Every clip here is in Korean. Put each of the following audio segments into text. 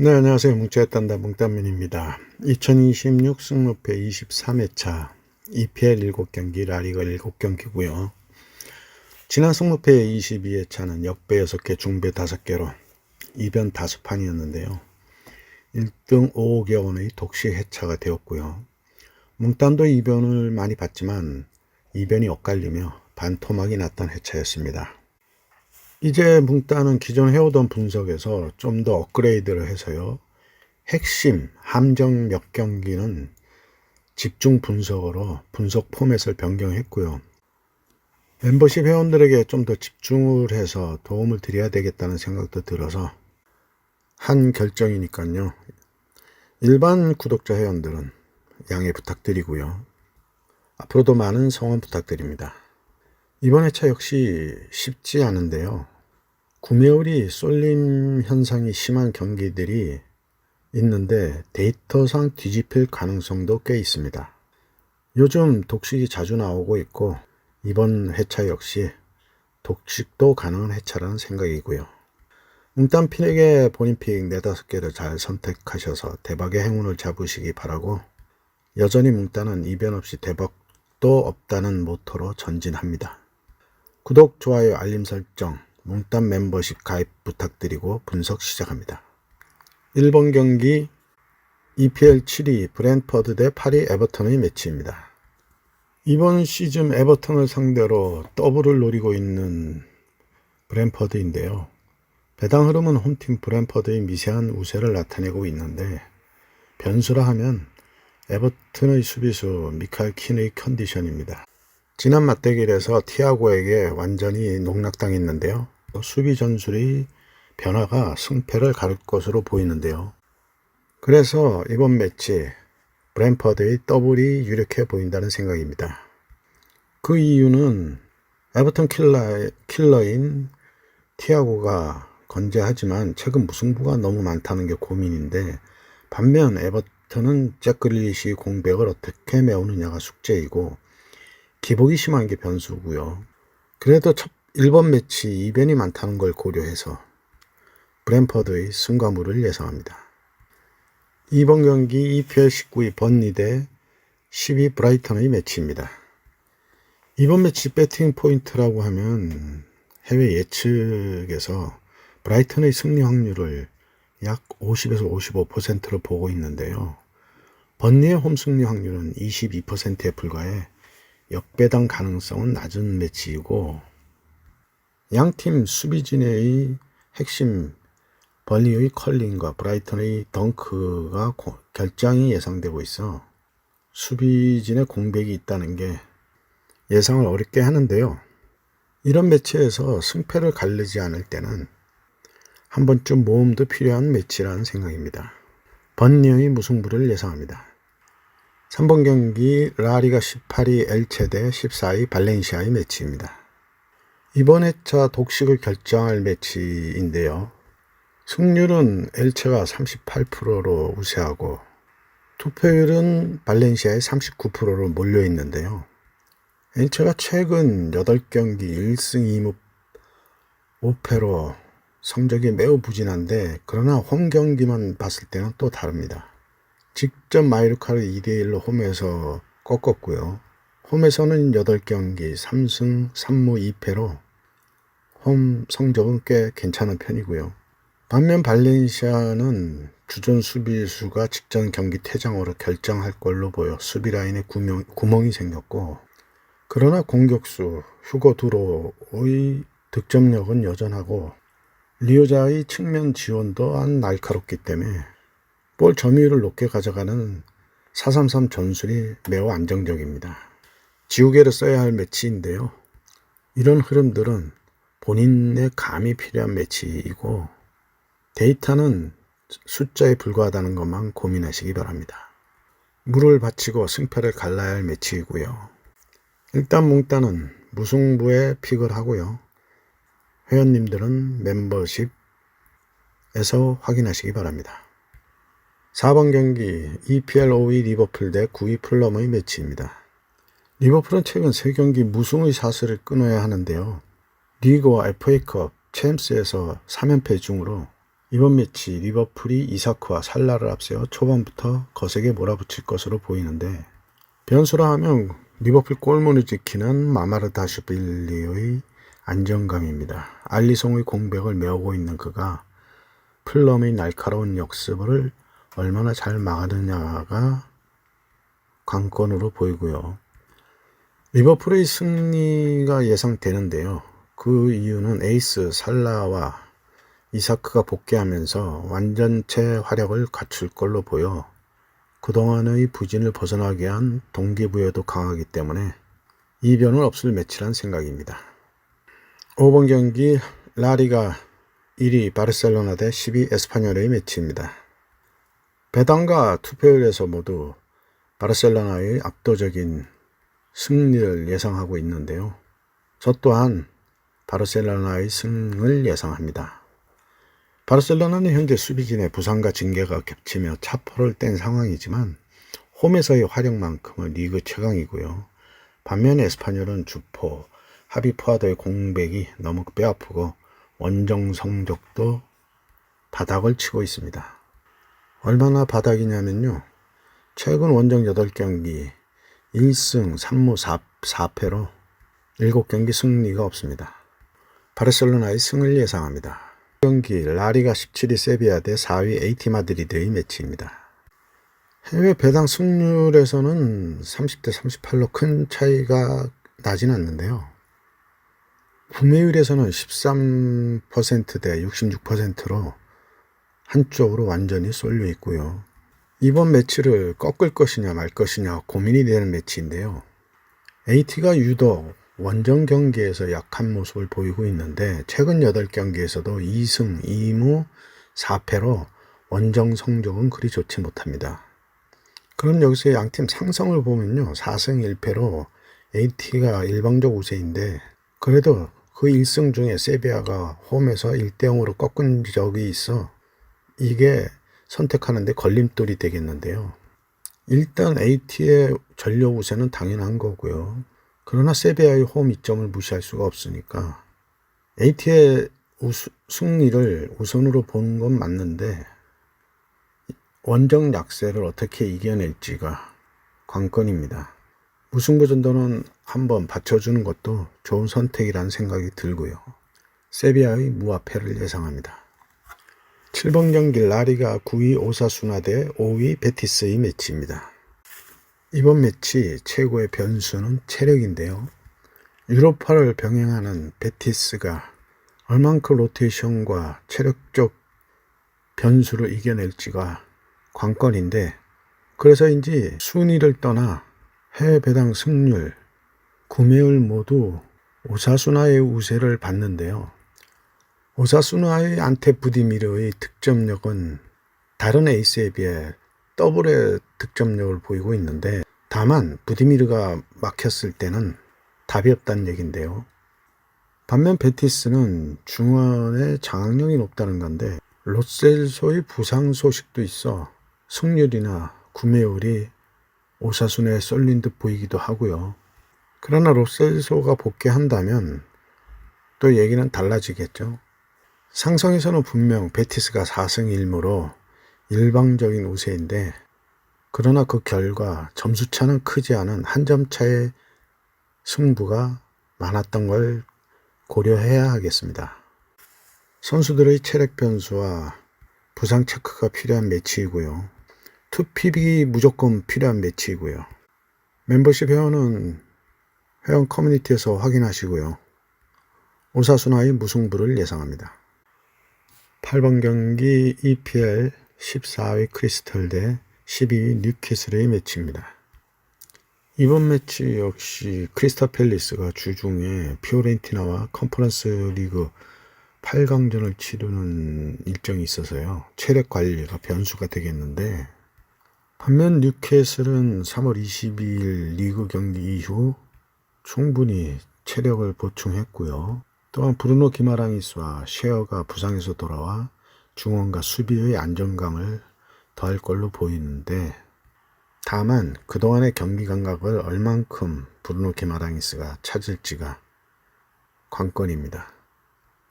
네, 안녕하세요. 뭉짜에 딴다 뭉따민입니다. 2026 승무패 23회차 EPL 7경기, 라리가 7경기고요. 지난 승무패 22회차는 역배 6개, 중배 5개로 이변 5판이었는데요. 1등 5억여 원의 독식 회차가 되었고요. 뭉딴도 이변을 많이 봤지만 이변이 엇갈리며 반토막이 났던 회차였습니다. 이제 뭉따는 기존 해오던 분석에서 좀 더 업그레이드를 해서요. 핵심, 함정 몇 경기는 집중 분석으로 분석 포맷을 변경했고요. 멤버십 회원들에게 좀 더 집중을 해서 도움을 드려야 되겠다는 생각도 들어서 한 결정이니까요. 일반 구독자 회원들은 양해 부탁드리고요. 앞으로도 많은 성원 부탁드립니다. 이번 회차 역시 쉽지 않은데요. 구매율이 쏠림 현상이 심한 경기들이 있는데 데이터상 뒤집힐 가능성도 꽤 있습니다. 요즘 독식이 자주 나오고 있고 이번 회차 역시 독식도 가능한 회차라는 생각이고요. 뭉딴 핀에게 본인 픽 4-5개를 잘 선택하셔서 대박의 행운을 잡으시기 바라고 여전히 뭉딴은 이변 없이 대박도 없다는 모토로 전진합니다. 구독, 좋아요, 알림 설정, 뭉딴 멤버십 가입 부탁드리고 분석 시작합니다. 1번 경기 EPL 7위 브랜퍼드 대 8위 에버턴의 매치입니다. 이번 시즌 에버턴을 상대로 더블을 노리고 있는 브랜퍼드인데요. 배당 흐름은 홈팀 브랜퍼드의 미세한 우세를 나타내고 있는데 변수라 하면 에버턴의 수비수 미카엘 킨의 컨디션입니다. 지난 맞대결에서 티아고에게 완전히 농락당했는데요. 수비 전술의 변화가 승패를 가를 것으로 보이는데요. 그래서 이번 매치 브랜퍼드의 더블이 유력해 보인다는 생각입니다. 그 이유는 에버턴 킬러인 티아고가 건재하지만 최근 무승부가 너무 많다는 게 고민인데 반면 에버턴은 잭 그릴리시 공백을 어떻게 메우느냐가 숙제이고 기복이 심한 게 변수고요. 그래도 1번 매치 이변이 많다는 걸 고려해서 브랜퍼드의 승과물을 예상합니다. 2번 경기 EPL 19위 번리 대 10위 브라이턴의 매치입니다. 이번 매치 배팅 포인트라고 하면 해외 예측에서 브라이턴의 승리 확률을 약 50에서 55%로 보고 있는데요. 번리의 홈 승리 확률은 22%에 불과해 역배당 가능성은 낮은 매치이고 양팀 수비진의 핵심 번리의 컬링과 브라이턴의 덩크가 결장이 예상되고 있어 수비진의 공백이 있다는 게 예상을 어렵게 하는데요. 이런 매치에서 승패를 가르지 않을 때는 한 번쯤 모험도 필요한 매치라는 생각입니다. 번리의 무승부를 예상합니다. 3번 경기 라리가 18위 엘체 대 14위 발렌시아의 매치입니다. 이번 회차 독식을 결정할 매치인데요. 승률은 엘체가 38%로 우세하고 투표율은 발렌시아의 39%로 몰려있는데요. 엘체가 최근 8경기 1승 2무 5패로 성적이 매우 부진한데 그러나 홈 경기만 봤을 때는 또 다릅니다. 직접 마요르카를 2대1로 홈에서 꺾었고요. 홈에서는 8경기 3승 3무 2패로 홈 성적은 꽤 괜찮은 편이고요. 반면 발렌시아는 주전 수비수가 직전 경기 퇴장으로 결정할 걸로 보여 수비 라인에 구멍이 생겼고 그러나 공격수 휴고 두로의 득점력은 여전하고 리오자의 측면 지원도 날카롭기 때문에 볼 점유율을 높게 가져가는 4-3-3 전술이 매우 안정적입니다. 지우개를 써야 할 매치인데요. 이런 흐름들은 본인의 감이 필요한 매치이고 데이터는 숫자에 불과하다는 것만 고민하시기 바랍니다. 물을 바치고 승패를 갈라야 할 매치이고요. 일단 뭉따는 무승부에 픽을 하고요. 회원님들은 멤버십에서 확인하시기 바랍니다. 4번 경기 EPL 5위 리버풀 대 9위 풀럼의 매치입니다. 리버풀은 최근 3경기 무승의 사슬을 끊어야 하는데요. 리그와 FA컵, 챔스에서 3연패 중으로 이번 매치 리버풀이 이사크와 살라를 앞세워 초반부터 거세게 몰아붙일 것으로 보이는데, 변수라 하면 리버풀 골문을 지키는 마마르다시빌리의 안정감입니다. 알리송의 공백을 메우고 있는 그가 플럼의 날카로운 역습을 얼마나 잘 막느냐가 관건으로 보이고요. 리버풀의 승리가 예상되는데요. 그 이유는 에이스 살라와 이사크가 복귀하면서 완전체 화력을 갖출 걸로 보여 그동안의 부진을 벗어나게 한 동기부여도 강하기 때문에 이변은 없을 매치란 생각입니다. 5번 경기 라리가 1위 바르셀로나 대 10위 에스파뇰의 매치입니다. 배당과 투표율에서 모두 바르셀로나의 압도적인 승리를 예상하고 있는데요. 저 또한 바르셀로나의 승을 예상합니다. 바르셀로나는 현재 수비진의 부상과 징계가 겹치며 차포를 뗀 상황이지만 홈에서의 활약만큼은 리그 최강이고요. 반면에 에스파뇰은 주포, 하비 푸아도의 공백이 너무 뼈아프고 원정 성적도 바닥을 치고 있습니다. 얼마나 바닥이냐면요. 최근 원정 8경기 1승 3무 4패로 7경기 승리가 없습니다. 바르셀로나의 승을 예상합니다. 경기 라리가 17위 세비야 대 4위 AT 마드리드의 매치입니다. 해외 배당 승률에서는 30대 38로 큰 차이가 나진 않는데요. 구매율에서는 13%대 66%로 한쪽으로 완전히 쏠려 있고요. 이번 매치를 꺾을 것이냐 말 것이냐 고민이 되는 매치인데요. AT가 유독 원정 경기에서 약한 모습을 보이고 있는데 최근 8경기에서도 2승 2무 4패로 원정 성적은 그리 좋지 못합니다. 그럼 여기서 양팀 상성을 보면요. 4승 1패로 AT가 일방적 우세인데 그래도 그 1승 중에 세비야가 홈에서 1대0으로 꺾은 적이 있어 이게 선택하는데 걸림돌이 되겠는데요. 일단 AT의 전력 우세는 당연한 거고요. 그러나 세비야의 홈 이점을 무시할 수가 없으니까 AT의 승리를 우선으로 보는 건 맞는데 원정 약세를 어떻게 이겨낼지가 관건입니다. 무승부전도는 한번 받쳐주는 것도 좋은 선택이라는 생각이 들고요. 세비야의 무합패를 예상합니다. 7번 경기 라리가 9위 오사수나 대 5위 베티스의 매치입니다. 이번 매치 최고의 변수는 체력인데요. 유로파를 병행하는 베티스가 얼만큼 로테이션과 체력적 변수를 이겨낼지가 관건인데 그래서인지 순위를 떠나 해외 배당 승률, 구매율 모두 오사수나의 우세를 받는데요. 오사수나의 안테 부디미르의 득점력은 다른 에이스에 비해 더블의 득점력을 보이고 있는데 다만 부디미르가 막혔을 때는 답이 없다는 얘긴데요. 반면 베티스는 중원의 장악력이 높다는 건데 로셀소의 부상 소식도 있어 승률이나 구매율이 오사수나에 쏠린 듯 보이기도 하고요. 그러나 로셀소가 복귀한다면 또 얘기는 달라지겠죠. 상성에서는 분명 베티스가 4승 1무로 일방적인 우세인데 그러나 그 결과 점수차는 크지 않은 한 점 차의 승부가 많았던 걸 고려해야 하겠습니다. 선수들의 체력 변수와 부상 체크가 필요한 매치이고요. 투픽이 무조건 필요한 매치이고요. 멤버십 회원은 회원 커뮤니티에서 확인하시고요. 오사수나의 무승부를 예상합니다. 8번 경기 EPL 14위 크리스털 대 12위 뉴캐슬의 매치입니다. 이번 매치 역시 크리스탈 팰리스가 주중에 피오렌티나와 컨퍼런스 리그 8강전을 치르는 일정이 있어서요. 체력 관리가 변수가 되겠는데 반면 뉴캐슬은 3월 22일 리그 경기 이후 충분히 체력을 보충했고요. 또한 브루노 기마랑이스와 쉐어가 부상에서 돌아와 중원과 수비의 안정감을 더할 걸로 보이는데 다만 그동안의 경기 감각을 얼만큼 브루노 기마랑이스가 찾을지가 관건입니다.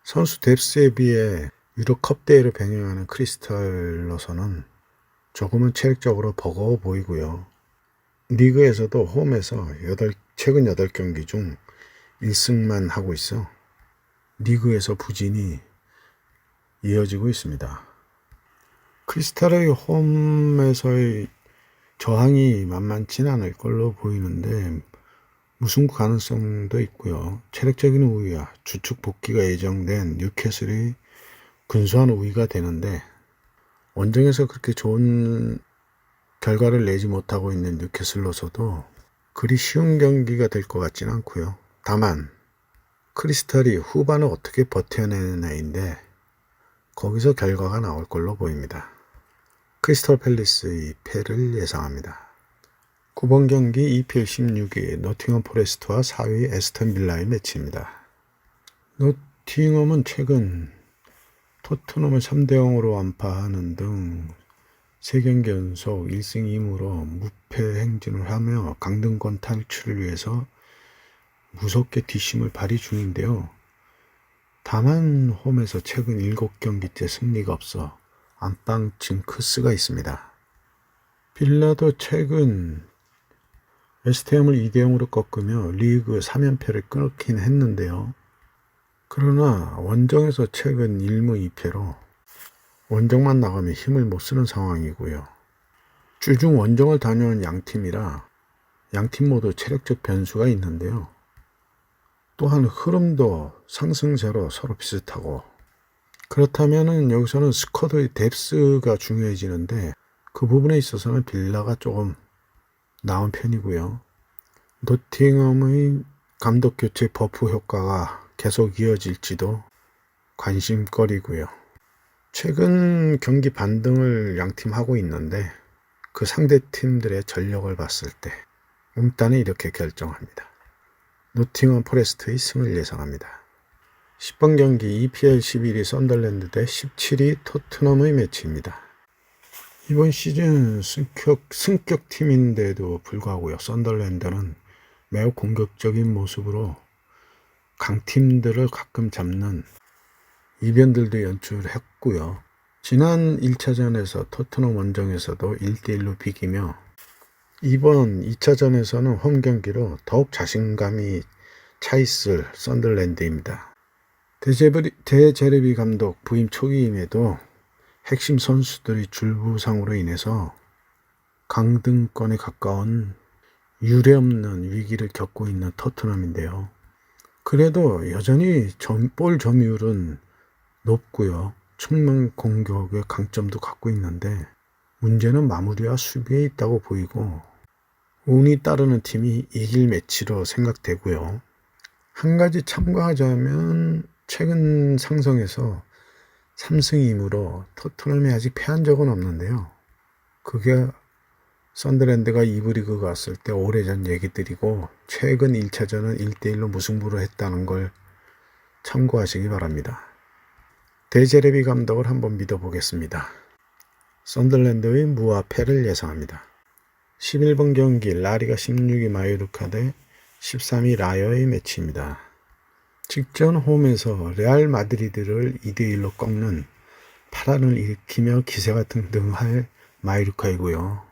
선수 뎁스에 비해 유로컵 대회를 병행하는 크리스탈로서는 조금은 체력적으로 버거워 보이고요. 리그에서도 홈에서 최근 8경기 중 1승만 하고 있어 리그에서 부진이 이어지고 있습니다. 크리스탈의 홈에서의 저항이 만만치 않을 걸로 보이는데 무승부 가능성도 있고요. 체력적인 우위와 주축 복귀가 예정된 뉴캐슬이 근소한 우위가 되는데 원정에서 그렇게 좋은 결과를 내지 못하고 있는 뉴캐슬로서도 그리 쉬운 경기가 될 것 같지는 않고요. 다만 크리스탈이 후반을 어떻게 버텨내느냐인데 거기서 결과가 나올 걸로 보입니다. 크리스탈 팰리스의 패를 예상합니다. 9번 경기 EPL 16위 노팅엄 포레스트와 4위 에스턴 빌라의 매치입니다. 노팅엄은 최근 토트넘을 3대0으로 완파하는 등 3경기 연속 1승 2무로 무패 행진을 하며 강등권 탈출을 위해서 무섭게 뒷심을 발휘 중인데요. 다만 홈에서 최근 7경기째 승리가 없어 안방 징크스가 있습니다. 빌라도 최근 웨스트햄을 2대0으로 꺾으며 리그 3연패를 끊긴 했는데요. 그러나 원정에서 최근 1무 2패로 원정만 나가면 힘을 못 쓰는 상황이고요. 주중 원정을 다녀온 양팀이라 양팀 모두 체력적 변수가 있는데요. 또한 흐름도 상승세로 서로 비슷하고 그렇다면 여기서는 스쿼드의 뎁스가 중요해지는데 그 부분에 있어서는 빌라가 조금 나은 편이고요. 노팅엄의 감독 교체 버프 효과가 계속 이어질지도 관심거리고요. 최근 경기 반등을 양팀 하고 있는데 그 상대 팀들의 전력을 봤을 때 일단은 이렇게 결정합니다. 노팅엄 포레스트의 승을 예상합니다. 10번 경기 EPL 11위 썬덜랜드 대 17위 토트넘의 매치입니다. 이번 시즌 승격 팀인데도 불구하고요. 썬덜랜드는 매우 공격적인 모습으로 강팀들을 가끔 잡는 이변들도 연출했고요. 지난 1차전에서 토트넘 원정에서도 1대1로 비기며 이번 2차전에서는 홈 경기로 더욱 자신감이 차있을 썬덜랜드입니다. 데제르비 감독 부임 초기임에도 핵심 선수들이 줄부상으로 인해서 강등권에 가까운 유례없는 위기를 겪고 있는 토트넘인데요. 그래도 여전히 볼 점유율은 높고요. 측면 공격의 강점도 갖고 있는데 문제는 마무리와 수비에 있다고 보이고 운이 따르는 팀이 이길 매치로 생각되고요. 한 가지 참고하자면 최근 상성에서 3승 2무로 토트넘이 아직 패한 적은 없는데요. 그게 썬더랜드가 2부 리그 갔을 때 오래전 얘기들이고 최근 1차전은 1대1로 무승부를 했다는 걸 참고하시기 바랍니다. 데제르비 감독을 한번 믿어보겠습니다. 썬더랜드의 무와 패를 예상합니다. 11번 경기 라리가 16위 마요르카 대 13위 라요의 매치입니다. 직전 홈에서 레알 마드리드를 2대1로 꺾는 파란을 일으키며 기세가 등등할 마요르카이고요.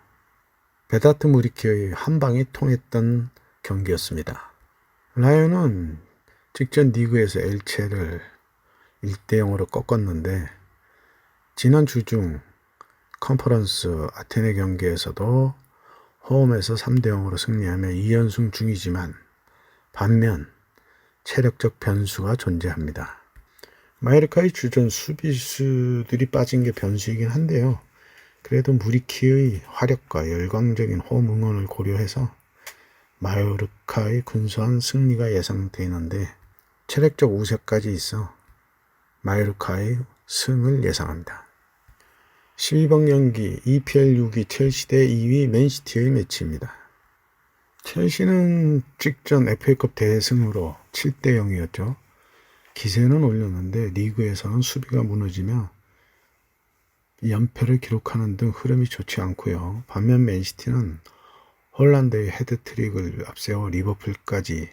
베다트 무리키의 한 방이 통했던 경기였습니다. 라요는 직전 리그에서 엘체를 1대0으로 꺾었는데 지난 주중 컨퍼런스 아테네 경기에서도 홈에서 3대0으로 승리하며 2연승 중이지만 반면 체력적 변수가 존재합니다. 마요르카의 주전 수비수들이 빠진 게 변수이긴 한데요. 그래도 무리키의 화력과 열광적인 홈 응원을 고려해서 마요르카의 근소한 승리가 예상되는데 체력적 우세까지 있어 마요르카의 승을 예상합니다. 12번 경기 EPL 6위 첼시 대 2위 맨시티의 매치입니다. 첼시는 직전 FA컵 대승으로 7대0이었죠. 기세는 올렸는데 리그에서는 수비가 무너지며 연패를 기록하는 등 흐름이 좋지 않고요. 반면 맨시티는 홀란드의 헤드트릭을 앞세워 리버풀까지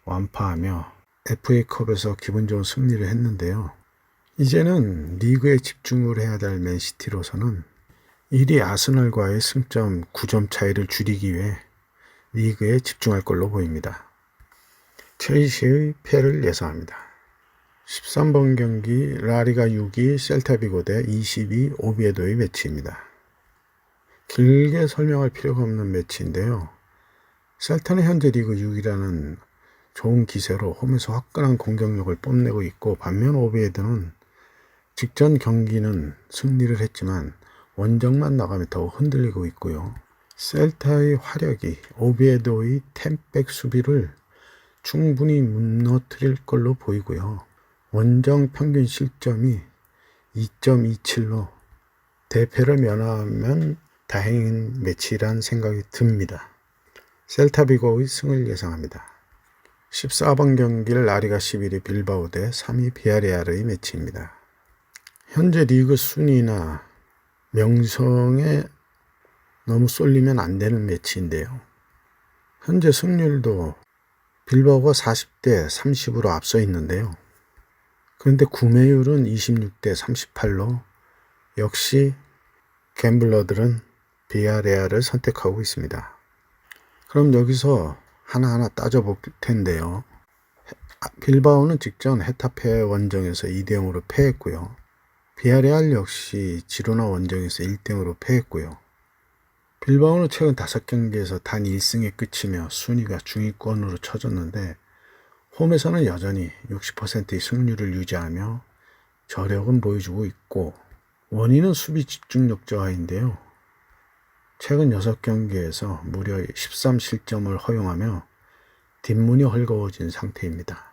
완파하며 FA컵에서 기분 좋은 승리를 했는데요. 이제는 리그에 집중을 해야 될 맨시티로서는 1위 아스널과의 승점 9점 차이를 줄이기 위해 리그에 집중할 걸로 보입니다. 첼시의 패를 예상합니다. 13번 경기 라리가 6위 셀타비고 대 22 오비에도의 매치입니다. 길게 설명할 필요가 없는 매치인데요. 셀타는 현재 리그 6위라는 좋은 기세로 홈에서 화끈한 공격력을 뽐내고 있고, 반면 오비에도는 직전 경기는 승리를 했지만 원정만 나가며 더욱 흔들리고 있고요. 셀타의 화력이 오비에도의 템백 수비를 충분히 무너뜨릴 걸로 보이고요. 원정 평균 실점이 2.27로 대패를 면하면 다행인 매치란 생각이 듭니다. 셀타비고의 승을 예상합니다. 14번 경기를 라리가 11위 빌바오 대 3위 비아레알의 매치입니다. 현재 리그 순위나 명성에 너무 쏠리면 안 되는 매치인데요. 현재 승률도 빌바오가 40대 30으로 앞서 있는데요. 그런데 구매율은 26대 38로 역시 갬블러들은 비아레알을 선택하고 있습니다. 그럼 여기서 하나하나 따져볼 텐데요. 빌바오는 직전 헤타페 원정에서 2대0으로 패했고요. 비아레알 역시 지로나 원정에서 1대0으로 패했고요. 빌바오는 최근 5경기에서 단 1승에 그치며 순위가 중위권으로 쳐졌는데, 홈에서는 여전히 60%의 승률을 유지하며 저력은 보여주고 있고, 원인은 수비 집중력 저하인데요. 최근 6경기에서 무려 13실점을 허용하며 뒷문이 헐거워진 상태입니다.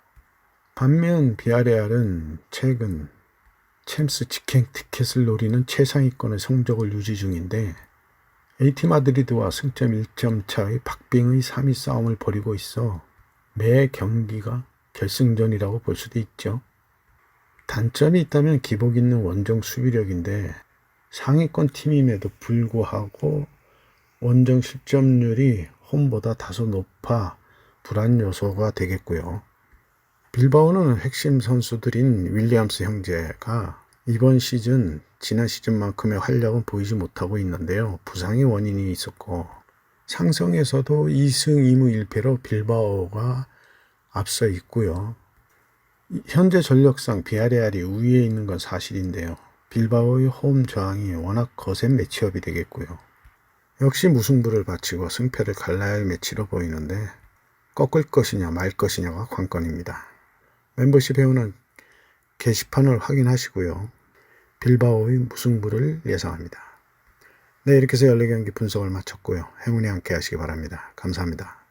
반면 비아레알은 최근 챔스 직행 티켓을 노리는 최상위권의 성적을 유지 중인데, AT 마드리드와 승점 1점 차의 박빙의 3위 싸움을 벌이고 있어 매 경기가 결승전이라고 볼 수도 있죠. 단점이 있다면 기복 있는 원정 수비력인데, 상위권 팀임에도 불구하고 원정 실점률이 홈보다 다소 높아 불안 요소가 되겠고요. 빌바오는 핵심 선수들인 윌리엄스 형제가 이번 시즌 지난 시즌만큼의 활약은 보이지 못하고 있는데요. 부상의 원인이 있었고, 상성에서도 2승 2무 1패로 빌바오가 앞서 있고요. 현재 전력상 비아레알이 우위에 있는 건 사실인데요. 빌바오의 홈 저항이 워낙 거센 매치업이 되겠고요. 역시 무승부를 바치고 승패를 갈라야 할 매치로 보이는데, 꺾을 것이냐 말 것이냐가 관건입니다. 멤버십 회원은 게시판을 확인하시고요. 빌바오의 무승부를 예상합니다. 네, 이렇게 해서 14경기 분석을 마쳤고요. 행운이 함께 하시기 바랍니다. 감사합니다.